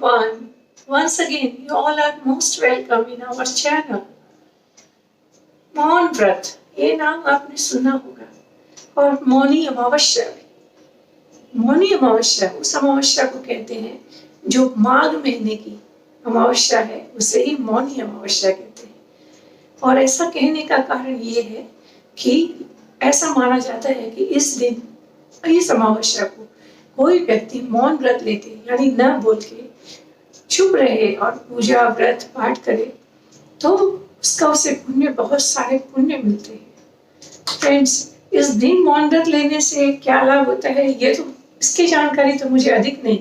everyone. Once again, you all are most welcome in our channel. मौन व्रत, ये नाम आपने सुना होगा। और मौनी अमावस्या, मौनी अमावस्या उस अमावस्या को कहते हैं जो माघ महीने की अमावस्या है, उसे ही मौनी अमावस्या कहते हैं। और ऐसा कहने का कारण ये है कि ऐसा माना जाता है कि इस दिन, इस अमावस्या को कोई व्यक्ति मौन व्रत लेते यानी न बोल के चुप रहे और पूजा व्रत पाठ करे तो उसका उसे पुण्य, बहुत सारे पुण्य मिलते हैं। फ्रेंड्स, इस दिन मौन व्रत लेने से क्या लाभ होता है, ये तो इसकी जानकारी तो मुझे अधिक नहीं,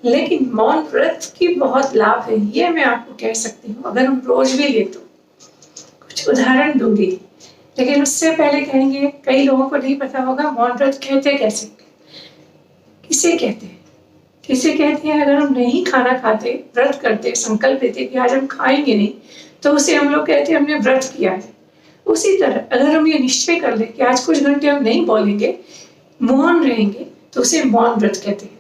लेकिन मौन व्रत की बहुत लाभ है, ये मैं आपको कह सकती हूँ। अगर हम रोज भी ले तो कुछ उदाहरण दूंगी, लेकिन उससे पहले कहेंगे, कई लोगों को नहीं पता होगा मौन व्रत कहते कैसे, किसे कहते हैं, किसे कहते हैं। अगर हम नहीं खाना खाते, व्रत करते, संकल्प लेते कि आज हम खाएंगे नहीं, तो उसे हम लोग कहते हैं हमने व्रत किया है। उसी तरह अगर हम ये निश्चय कर ले कि आज कुछ घंटे हम नहीं बोलेंगे, मौन रहेंगे, तो उसे मौन व्रत कहते हैं।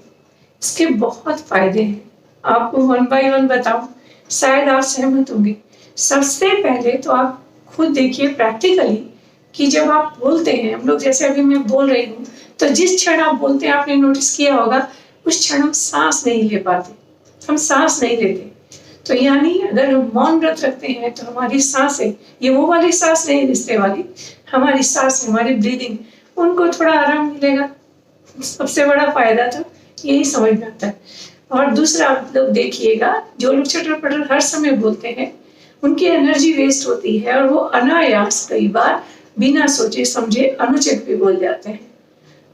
इसके बहुत फायदे हैं, आपको वन बाय वन बताऊं, शायद आप सहमत होंगे। सबसे पहले तो आप खुद देखिए प्रैक्टिकली कि जब आप बोलते हैं, हम लोग जैसे अभी मैं बोल रही हूँ, तो जिस क्षण आप बोलते हैं, आपने नोटिस किया होगा, उस क्षण हम सांस नहीं ले पाते, हम सांस नहीं लेते। तो यानी अगर हम मौन व्रत रखते हैं तो हमारी सांसें, ये वो वाली सांस नहीं रिश्ते वाली, हमारी सांस, हमारी ब्रीदिंग, उनको थोड़ा आराम मिलेगा। सबसे बड़ा फायदा तो यही समझ में आता है। और दूसरा, आप लोग देखिएगा, जो लोग चटर पटर हर समय बोलते हैं, उनकी एनर्जी वेस्ट होती है और वो अनायास कई बार बिना सोचे समझे अनुचित भी बोल जाते हैं।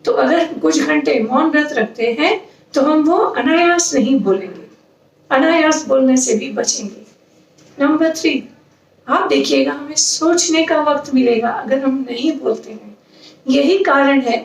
तो अगर कुछ घंटे मौन व्रत रखते हैं तो हम वो अनायास नहीं बोलेंगे, अनायास बोलने से भी बचेंगे। नंबर 3, आप देखिएगा, हमें सोचने का वक्त मिलेगा अगर हम नहीं बोलते हैं। यही कारण है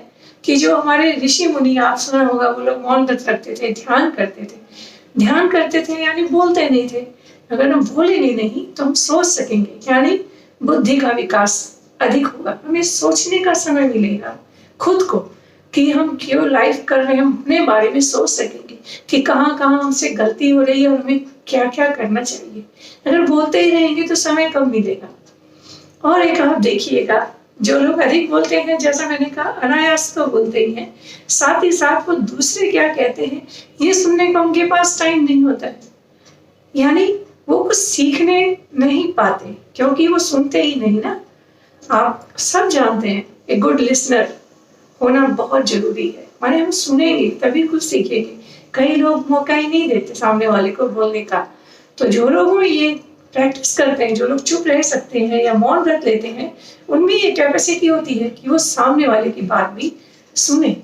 कि जो हमारे ऋषि मुनि, आप सुना होगा, वो लोग मौन व्रत रखते थे, ध्यान करते थे। ध्यान करते थे यानी बोलते नहीं थे। अगर हम बोलेंगे नहीं तो हम सोच सकेंगे, यानी बुद्धि का विकास अधिक होगा, हमें सोचने का समय मिलेगा खुद को, कि हम क्यों लाइफ कर रहे हैं, हम अपने बारे में सोच सकेंगे कि कहाँ कहाँ हमसे गलती हो रही है और हमें क्या क्या करना चाहिए। अगर बोलते ही रहेंगे तो समय कम मिलेगा। और एक आप देखिएगा, जो लोग अधिक बोलते हैं, जैसा मैंने कहा, अनायास तो बोलते ही हैं, साथ ही साथ वो दूसरे क्या कहते हैं ये सुनने का उनके पास टाइम नहीं होता है। यानी वो कुछ सीखने नहीं पाते, क्योंकि वो सुनते ही नहीं ना। आप सब जानते हैं, ए गुड लिसनर होना बहुत जरूरी है, माने हम सुनेंगे तभी कुछ सीखेंगे। कई लोग मौका ही नहीं देते सामने वाले को बोलने का। तो जो लोग ये प्रैक्टिस करते हैं, जो लोग चुप रह सकते हैं या मौन व्रत लेते हैं, उनमें ये कैपेसिटी होती है कि वो सामने वाले की बात भी सुने,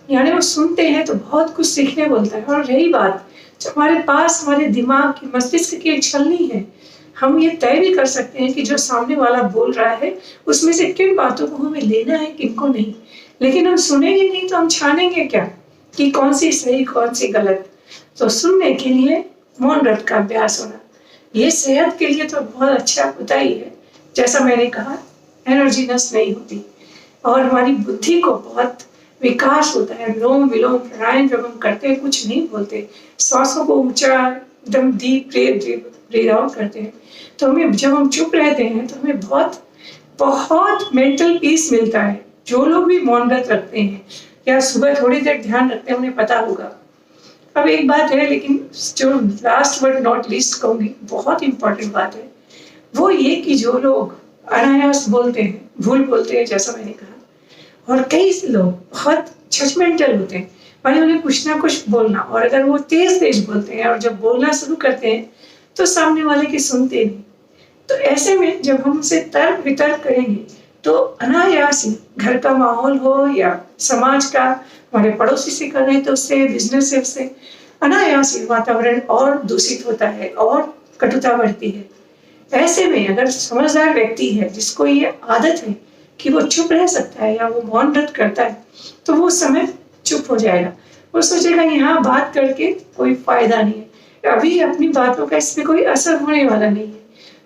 यानी वो सुनते हैं तो बहुत कुछ सीखने बोलता है। और रही बात, जो हमारे पास हमारे दिमाग की, मस्तिष्क की एक छलनी है, हम ये तय भी कर सकते हैं कि जो सामने वाला बोल रहा है उसमें से किन बातों को हमें लेना है, किनको नहीं। लेकिन हम सुनेंगे नहीं तो हम छानेंगे क्या कि कौन सी सही, कौन सी गलत। तो सुनने के लिए मौन व्रत का अभ्यास होना, ये सेहत के लिए तो बहुत अच्छा होता ही है। जैसा मैंने कहा, एनर्जी नष्ट नहीं होती और हमारी बुद्धि को बहुत विकास होता है। अनुलोम विलोम प्राणायाम जब हम करते हैं, कुछ नहीं बोलते, श्वासों को ऊंचा, एकदम डीप ब्रीथ आउट करते हैं, तो हमें, जब हम चुप रहते हैं तो हमें बहुत बहुत मेंटल पीस मिलता है। जो लोग भी मौन व्रत रखते हैं या सुबह थोड़ी देर ध्यान रखते हैं, उन्हें पता होगा। अब एक बात है, लेकिन जो लास्ट बट नॉट लीस्ट कहूंगी, बहुत इंपॉर्टेंट बात है, वो ये कि जो लोग अनायास बोलते हैं, भूल बोलते हैं, जैसा मैंने कहा, और कई लोग बहुत जजमेंटल होते हैं, माने उन्हें कुछ ना कुछ बोलना, और अगर वो तेज तेज बोलते हैं और जब बोलना शुरू करते हैं तो सामने वाले की सुनते नहीं। तो ऐसे में जब हम उनसे तर्क वितर्क करेंगे तो अनायास ही, घर का माहौल हो या समाज का, हमारे पड़ोसी से कर रहे हैं तो उससे, बिजनेस से, उससे अनायास ही वातावरण और दूषित होता है और कटुता बढ़ती है। ऐसे में अगर समझदार व्यक्ति है, जिसको ये आदत है कि वो चुप रह सकता है या वो मौन व्रत करता है, तो वो समय चुप हो जाएगा। वो सोचेगा यहाँ बात करके कोई फायदा नहीं है, अभी अपनी बातों का इसमें कोई असर होने वाला नहीं है।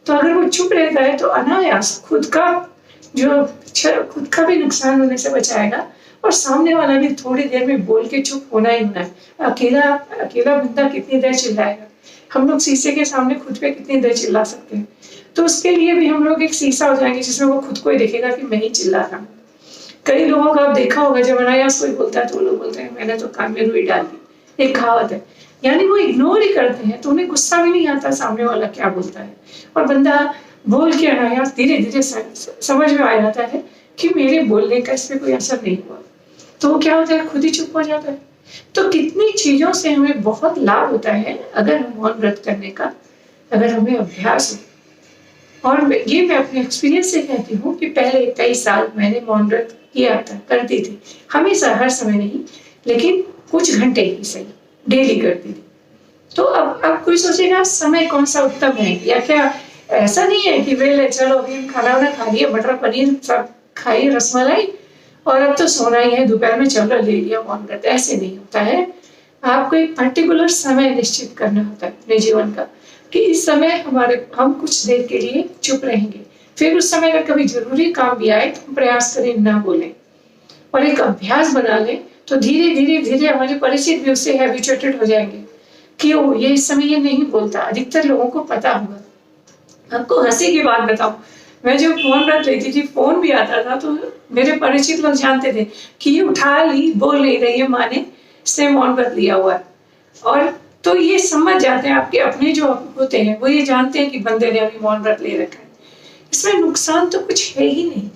तो अगर वो चुप रहता है तो अनायास खुद का भी नुकसान होने से बचाएगा और सामने वाला भी थोड़ी देर में बोल के चुप होना ही होना है। अकेला अकेला बंदा कितनी देर चिल्लाएगा? हम लोग शीशे के सामने खुद पे कितनी देर चिल्ला सकते हैं? तो उसके लिए भी हम लोग एक शीशा हो जाएंगे जिसमें वो खुद को ही देखेगा कि मैं ही चिल्ला रहा हूँ। कई लोगों का आप देखा होगा, जब अनायास कोई बोलता है तो वो लोग बोलते हैं मैंने तो कान में रुई डाल दी, एक कहावत है। यानी वो इग्नोर ही करते हैं, तो उन्हें गुस्सा भी नहीं आता सामने वाला क्या बोलता है, और बंदा बोल के अनायास धीरे धीरे समझ में आ जाता है कि मेरे बोलने का इस पर कोई असर नहीं हुआ, तो वो क्या होता है, खुद ही चुप हो जाता है। तो कितनी चीजों से हमें बहुत लाभ होता है अगर हम मौन व्रत करने का, अगर हमें अभ्यास हो। और ये मैं अपने एक्सपीरियंस से कहती हूँ कि पहले कई साल मैंने मौन व्रत किया था, करती थी, हमेशा हर समय नहीं, लेकिन कुछ घंटे ही सही, डेली करती थी। तो अब कोई सोचेगा समय कौन सा उत्तम है, या क्या ऐसा नहीं है कि वेले चलो अभी हम खाना वाना खा लिया, मटर पनीर सब खाइए, रसमलाई, और अब तो सोना ही है, दोपहर में चलो ले लिया मौन व्रत, ऐसे नहीं होता है। आपको एक पर्टिकुलर समय निश्चित करना होता है अपने जीवन का, कि इस समय हम कुछ देर के लिए चुप रहेंगे, फिर उस समय अगर कभी जरूरी काम भी आए तो हम प्रयास करें ना बोलें, और एक अभ्यास बना लें, तो धीरे धीरे धीरे हमारे परिचित भी उससे हैबिचुएटेड हो जाएंगे कि ओ ये इस समय ये नहीं बोलता। अधिकतर लोगों को पता होगा। आपको हंसी की बात बताऊं, मैं जब फोन रख लेती थी, फोन भी आता था, तो मेरे परिचित लोग जानते थे कि ये उठा ली, बोल नहीं रही है, माँ ने इसने मौन व्रत लिया हुआ है। और तो ये समझ जाते हैं, आपके अपने जो होते हैं वो ये जानते हैं कि बंदे ने अभी मौन व्रत ले रखा है। इसमें नुकसान तो कुछ है ही नहीं,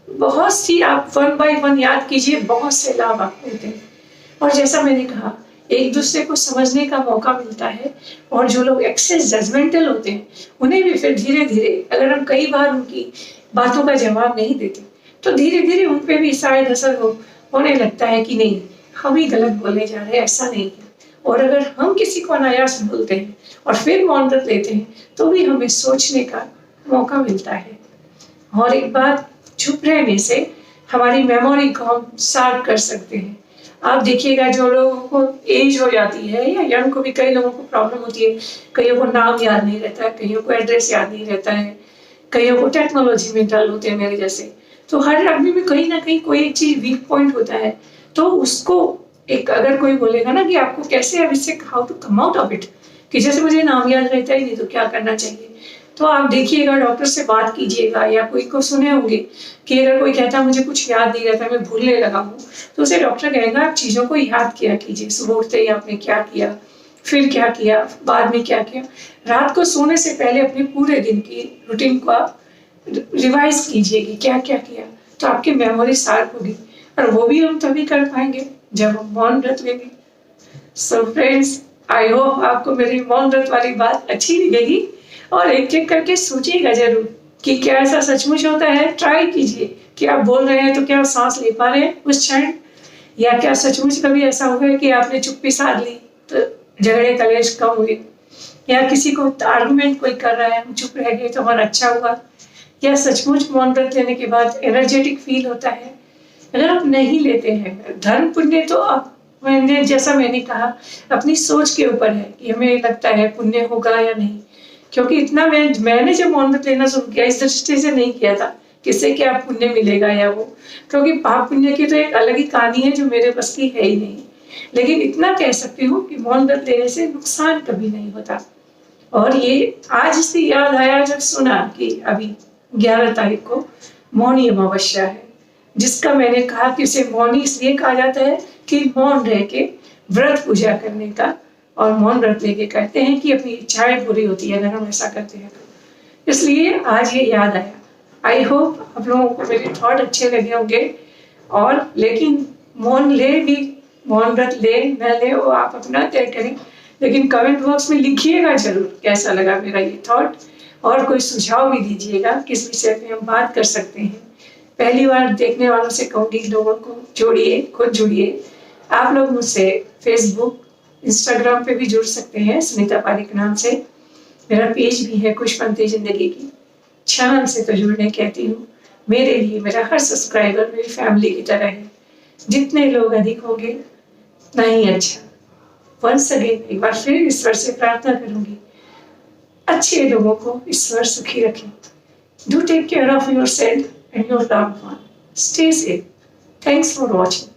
बहुत सी, आप 1 by 1 याद कीजिए, बहुत से लाभ आपको होते हैं। और जैसा मैंने कहा, एक दूसरे को समझने का मौका मिलता है, और जो लोग एक्सेस जजमेंटल होते हैं उन्हें भी फिर धीरे धीरे, अगर हम कई बार उनकी बातों का जवाब नहीं देते, तो धीरे धीरे उन पे भी शायद असर होने लगता है कि नहीं, हम ही गलत बोले जा रहे हैं, ऐसा नहीं है। और अगर हम किसी को अनायास बोलते हैं और फिर मौन व्रत लेते हैं, तो भी हमें सोचने का मौका मिलता है। और एक बात, चुप रहने से हमारी मेमोरी को हम शार्प कर सकते हैं। आप देखिएगा, जो लोगों को एज हो जाती है, या यंग को भी कई लोगों को प्रॉब्लम होती है, कईयों को नाम याद नहीं रहता है, कईयों को एड्रेस याद नहीं रहता है, कईयों को टेक्नोलॉजी में डल होते हैं मेरे जैसे। तो हर आदमी में कहीं ना कहीं कोई एक चीज वीक पॉइंट होता है, तो उसको एक, अगर कोई बोलेगा ना कि आपको कैसे अब इससे how to come out of it, कि जैसे मुझे नाम याद रहता ही नहीं तो क्या करना चाहिए, तो आप देखिएगा, डॉक्टर से बात कीजिएगा, या कोई को सुने होंगे कि अगर कोई कहता है मुझे कुछ याद नहीं रहता, मैं भूलने लगा हूँ, तो उसे डॉक्टर कहेगा आप चीज़ों को याद किया कीजिए, सुबह उठते ही आपने क्या किया, फिर क्या किया, बाद में क्या किया। रात को सोने से पहले अपने पूरे दिन की रूटीन को आप रिवाइज कीजिए कि क्या क्या किया, तो आपकी मेमोरी शार्प होगी, और वो भी हम तभी कर पाएंगे जब हम मौन व्रत लेंगे। सो फ्रेंड्स, आई होप आपको मेरी मौन व्रत वाली बात अच्छी लगेगी, और एक एक करके सोचिएगा जरूर कि क्या ऐसा सचमुच होता है। ट्राई कीजिए कि आप बोल रहे हैं तो क्या सांस ले पा रहे हैं उस क्षण, या क्या सचमुच कभी ऐसा हो गया कि आपने चुप्पी साध ली तो झगड़े कलेश कम हुए, या किसी को आर्गुमेंट कोई कर रहा है, हम चुप रह गए तो हमारा अच्छा हुआ, या सचमुच मौन व्रत लेने के बाद एनर्जेटिक फील होता है। अगर आप नहीं लेते हैं, धर्म पुण्य तो आप, जैसा मैंने कहा, अपनी सोच के ऊपर है कि हमें लगता है पुण्य होगा या नहीं, क्योंकि इतना मैंने जब मौन व्रत लेना शुरू किया, इस दृष्टि से नहीं किया था किससे क्या पुण्य मिलेगा या वो, क्योंकि पाप पुण्य की तो एक अलग ही कहानी है जो मेरे बस की है ही नहीं। लेकिन इतना कह सकती हूँ कि मौन व्रत लेने से नुकसान कभी नहीं होता। और ये आज से याद आया जब सुना कि अभी 11 तारीख को मौनी अमावस्या है, जिसका मैंने कहा कि उसे मौनी इसलिए कहा जाता है कि मौन रह के व्रत पूजा करने का, और मौन व्रत लेके कहते हैं कि अपनी इच्छाएं पूरी होती है अगर हम ऐसा करते हैं तो, इसलिए आज ये याद आया। आई होप आप लोगों को मेरे थॉट अच्छे लगे होंगे। और लेकिन मौन ले भी, मौन व्रत ले न ले वो आप अपना तय करें, लेकिन कमेंट बॉक्स में लिखिएगा जरूर कैसा लगा मेरा ये थॉट, और कोई सुझाव भी दीजिएगा किस विषय पे हम बात कर सकते हैं। पहली बार देखने वालों से कहूँगी, लोगों को जोड़िए, खुद जुड़िए। आप लोग मुझसे फेसबुक, इंस्टाग्राम पे भी जुड़ सकते हैं सुनीता पारिक नाम से। मेरा पेज भी है खुशवंती जिंदगी की। चैनल से तो जुड़ने कहती हूँ, मेरे लिए मेरा हर सब्सक्राइबर मेरी फैमिली की तरह है, जितने लोग अधिक होंगे उतना ही अच्छा। वंस अगेन एक बार फिर ईश्वर से प्रार्थना करूंगी, अच्छे लोगों को ईश्वर सुखी रखें। Do take care of yourself and your loved one. Stay safe. Thanks for watching.